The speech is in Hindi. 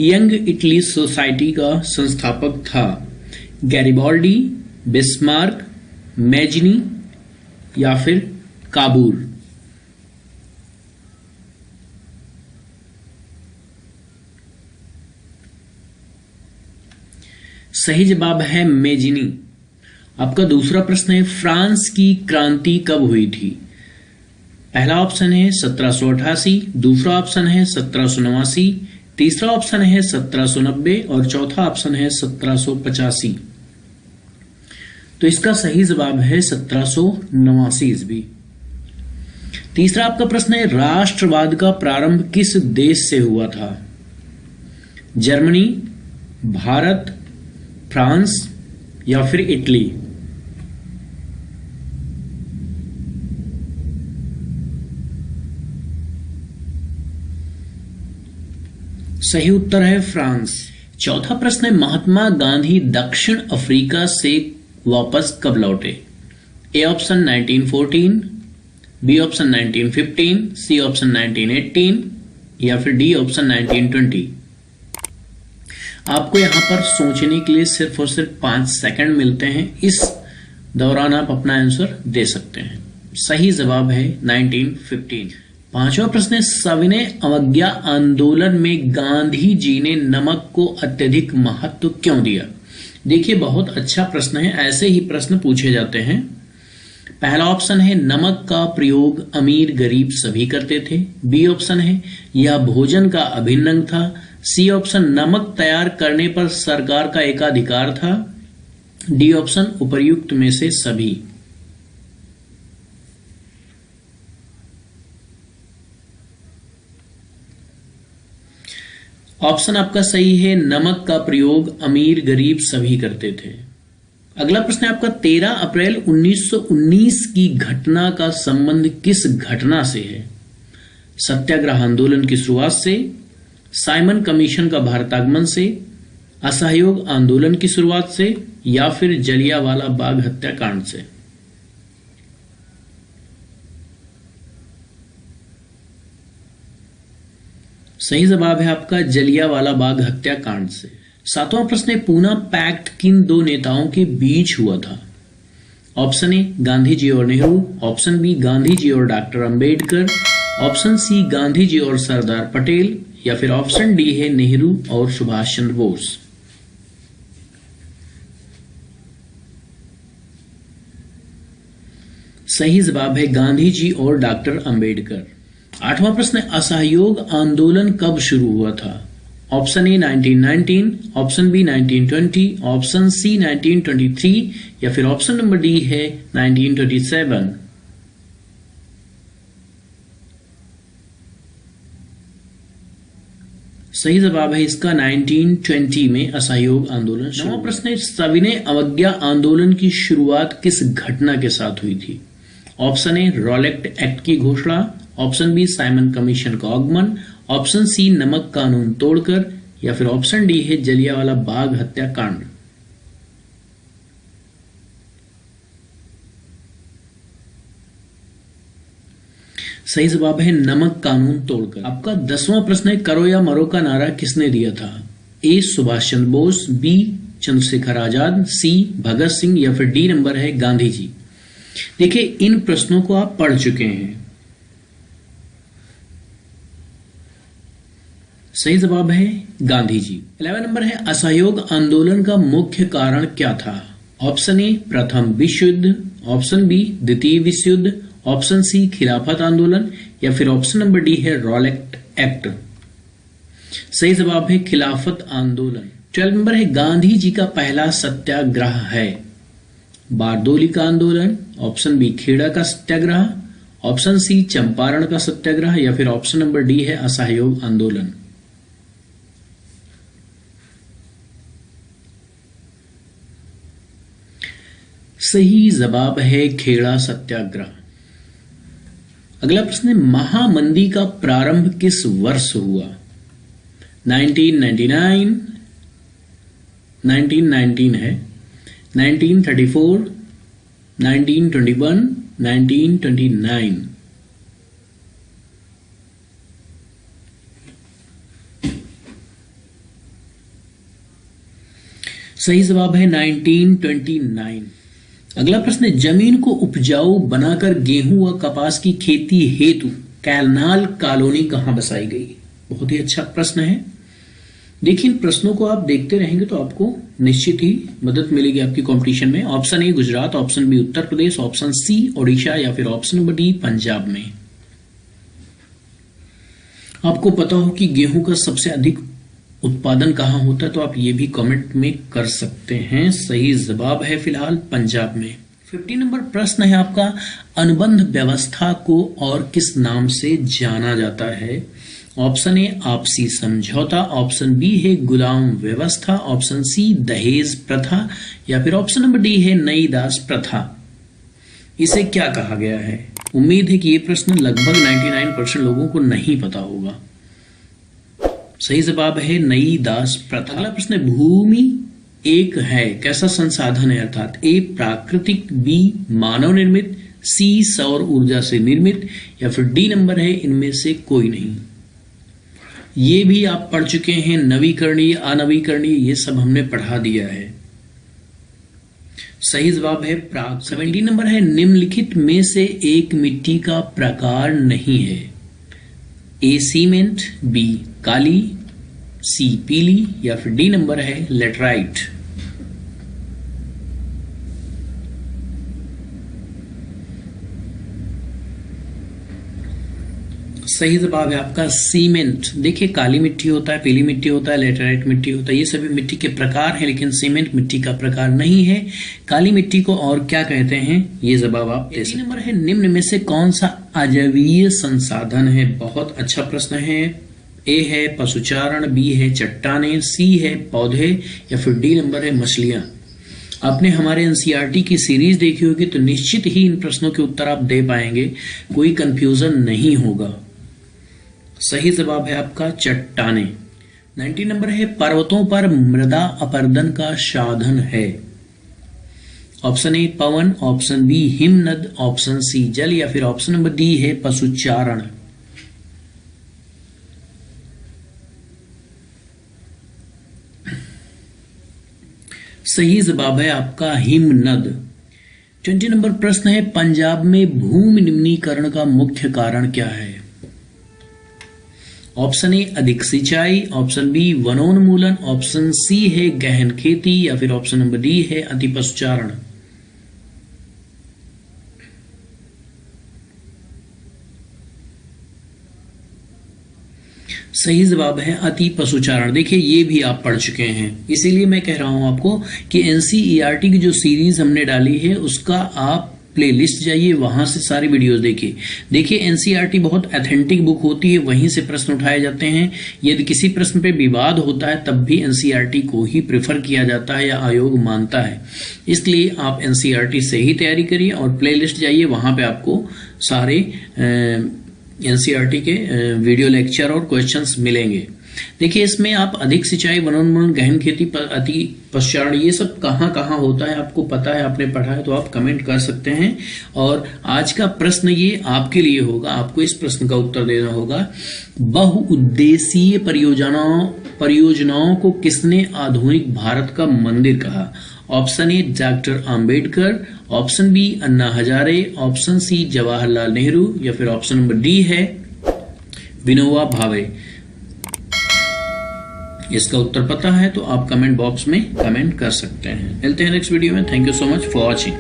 यंग इटली सोसाइटी का संस्थापक था? गैरिबाल्डी, बिस्मार्क, मैजनी या फिर काबूर? सही जवाब है मेजिनी। आपका दूसरा प्रश्न है, फ्रांस की क्रांति कब हुई थी? पहला ऑप्शन है 1788, दूसरा ऑप्शन है 1789, तीसरा ऑप्शन है 1790 और चौथा ऑप्शन है 1785। तो इसका सही जवाब है 1789 ईस्वी। तीसरा आपका प्रश्न है, राष्ट्रवाद का प्रारंभ किस देश से हुआ था? जर्मनी, भारत, फ्रांस या फिर इटली? सही उत्तर है फ्रांस। चौथा प्रश्न है, महात्मा गांधी दक्षिण अफ्रीका से वापस कब लौटे? A option 1914, B option 1915, C option 1918 या फिर डी ऑप्शन 1920? आपको यहां पर सोचने के लिए सिर्फ और सिर्फ 5 सेकंड मिलते हैं। इस दौरान आप अपना आंसर दे सकते हैं। सही जवाब है 1915। पांचवा प्रश्न है, सविनय अवज्ञा आंदोलन में गांधी जी ने नमक को अत्यधिक महत्व क्यों दिया? देखिए, बहुत अच्छा प्रश्न है। ऐसे ही प्रश्न पूछे जाते हैं। पहला ऑप्शन है, नमक का प्रयोग अमीर गरीब सभी करते थे। बी ऑप्शन है, यह भोजन का अभिन्न अंग था। सी ऑप्शन, नमक तैयार करने पर सरकार का एकाधिकार था। डी ऑप्शन, उपर्युक्त में से सभी। ऑप्शन आपका सही है, नमक का प्रयोग अमीर गरीब सभी करते थे। अगला प्रश्न है आपका, 13 अप्रैल 1919 की घटना का संबंध किस घटना से है? सत्याग्रह आंदोलन की शुरुआत से, साइमन कमीशन का भारतागमन से, असहयोग आंदोलन की शुरुआत से या फिर जलियांवाला बाग हत्याकांड से? सही जवाब है आपका जलियांवाला बाग हत्याकांड से। सातवां प्रश्न है, पूना पैक्ट किन दो नेताओं के बीच हुआ था? ऑप्शन ए, गांधी जी और नेहरू, ऑप्शन बी, गांधी जी और doctor Ambedkar, option C, Gandhi ji और सरदार पटेल या फिर ऑप्शन डी है नेहरू और सुभाष चंद्र बोस? सही जवाब है गांधी जी और डॉक्टर अंबेडकर। आठवां प्रश्न है, असहयोग आंदोलन कब शुरू हुआ था? Option A 1919, option B 1920, option C 1923 या फिर ऑप्शन नंबर डी है 1927? सही जवाब है इसका 1920 में असहयोग आंदोलन। नौवां प्रश्न है, सविनय अवज्ञा आंदोलन की शुरुआत किस घटना के साथ हुई थी? ऑप्शन ए, रॉलेट एक्ट की घोषणा, ऑप्शन बी, साइमन कमीशन का आगमन, ऑप्शन सी, नमक कानून तोड़कर या फिर ऑप्शन डी है जलियांवाला बाग हत्याकांड? सही जवाब है नमक कानून तोड़कर। आपका 10वां प्रश्न है, करो या मरो का नारा किसने दिया था? ए, सुभाष चंद्र बोस, बी, चंद्रशेखर आजाद, सी, भगत सिंह या फिर डी नंबर है गांधी जी? देखिए, इन प्रश्नों को आप पढ़ चुके हैं। सही जवाब है गांधी जी। 11 नंबर है, असहयोग आंदोलन का मुख्य कारण क्या था? ऑप्शन ए, प्रथम विश्व युद्ध, ऑप्शन बी, द्वितीय विश्व युद्ध, ऑप्शन सी, खिलाफत आंदोलन या फिर ऑप्शन नंबर डी है रॉलेट एक्ट? सही जवाब है खिलाफत आंदोलन। 12 नंबर है, गांधी जी का पहला सत्याग्रह है? बारदोली का आंदोलन, ऑप्शन बी, खेड़ा का सत्याग्रह, ऑप्शन सी, चंपारण का सत्याग्रह या फिर ऑप्शन नंबर डी है असहयोग आंदोलन? सही जवाब है खेड़ा सत्याग्रह। अगला प्रश्न है, महामंदी का प्रारंभ किस वर्ष हुआ? 1999, 1919 है, 1934, 1921, 1929? सही जवाब है 1929। अगला प्रश्न है, जमीन को उपजाऊ बनाकर गेहूं व कपास की खेती हेतु कैनाल कॉलोनी कहां बसाई गई? बहुत ही अच्छा प्रश्न है। देखिए, इन प्रश्नों को आप देखते रहेंगे तो आपको निश्चित ही मदद मिलेगी आपकी कंपटीशन में। Option A Gujarat, option B Uttar Pradesh, option C Odisha या फिर ऑप्शन नंबर डी पंजाब में। आपको पता हो कि गेहूं का सबसे अधिक उत्पादन कहां होता है तो आप ये भी कमेंट में कर सकते हैं। सही जवाब है फिलहाल पंजाब में। 50 नंबर प्रश्न है आपका, अनुबंध व्यवस्था को और किस नाम से जाना जाता है? ऑप्शन ए आपसी समझौता, ऑप्शन बी है गुलाम व्यवस्था, ऑप्शन सी दहेज प्रथा या फिर ऑप्शन नंबर डी है नई दास प्रथा। इसे क्या कहा गया है? उम्मीद है कि ये प्रश्न लगभग 99% लोगों को नहीं पता होगा। सही जवाब है नई दास प्रथा। अगला प्रश्न है, भूमि एक है कैसा संसाधन है? अर्थात ए प्राकृतिक, बी मानव निर्मित, सी सौर ऊर्जा से निर्मित या फिर डी नंबर है इनमें से कोई नहीं। ये भी आप पढ़ चुके हैं, नवीकरणीय अनवीकरणीय ये सब हमने पढ़ा दिया है। सही जवाब है प्राकृतिक। 70 नंबर है, निम्नलिखित में से एक मिट्टी का प्रकार नहीं है। ए सीमेंट, बी काली, सी पीली या फिर डी नंबर है लेटराइट। सही जवाब है आपका सीमेंट। देखिए, काली मिट्टी होता है, पीली मिट्टी होता है, लेटराइट मिट्टी होता है, ये सभी मिट्टी के प्रकार हैं, लेकिन सीमेंट मिट्टी का प्रकार नहीं है। काली मिट्टी को और क्या कहते हैं, ये जवाब आप दे सकते हैं। नंबर है, निम्न में से कौन सा अजैवीय संसाधन है? बहुत अच्छा प्रश्न है। ए है पशुचारण, बी है चट्टाने, सी है पौधे या फिर डी नंबर है मछलियां। आपने हमारे एनसीईआरटी की सीरीज देखी होगी तो निश्चित ही इन प्रश्नों के उत्तर आप दे पाएंगे, कोई कंफ्यूजन नहीं होगा। सही जवाब है आपका चट्टाने। 90 नंबर है, पर्वतों पर मृदा अपरदन का साधन है। ऑप्शन ए पवन, ऑप्शन बी हिमनद, ऑप्शन सी जल या फिर ऑप्शन नंबर डी है पशुचारण। सही जवाब है आपका हिमनद। 20 नंबर प्रश्न है, पंजाब में भूमि निम्नीकरण का मुख्य कारण क्या है? ऑप्शन ए अधिक सिंचाई, ऑप्शन बी वनोन्मूलन, ऑप्शन सी है गहन खेती या फिर ऑप्शन नंबर डी है अति पशुचारण। सही जवाब है अति पशुचारण। देखिए, ये भी आप पढ़ चुके हैं, इसीलिए मैं कह रहा हूं आपको कि एनसीईआरटी की जो सीरीज हमने डाली है उसका आप प्लेलिस्ट जाइए, वहां से सारी वीडियोस देखिए। देखिए, एनसीईआरटी बहुत ऑथेंटिक बुक होती है, वहीं से प्रश्न उठाए जाते हैं। यदि किसी प्रश्न पे विवाद होता है तब भी एनसीईआरटी को ही प्रेफर किया जाता है या आयोग मानता है। इसलिए आप एनसीईआरटी से ही तैयारी करिए और प्लेलिस्ट जाइए, वहां पे आपको सारे एनसीईआरटी के वीडियो लेक्चर और क्वेश्चंस मिलेंगे। देखिए, इसमें आप अधिक सिंचाई, वनोन्मूलन, गहन खेती, अति पशुचारण ये सब कहां कहां होता है आपको पता है, आपने पढ़ा है तो आप कमेंट कर सकते हैं। और आज का प्रश्न ये आपके लिए होगा, आपको इस प्रश्न का उत्तर देना होगा, बहुउद्देशीय परियोजनाओं को किसने आधुनिक भारत का मंदिर कहा? Option A doctor Ambedkar, option B Anna Hazare, option C Jawaharlal Nehru या फिर ऑप्शन नंबर डी है विनोबा भावे। इसका उत्तर पता है तो आप कमेंट बॉक्स में कमेंट कर सकते हैं। मिलते हैं नेक्स्ट वीडियो में। Thank you so much for watching.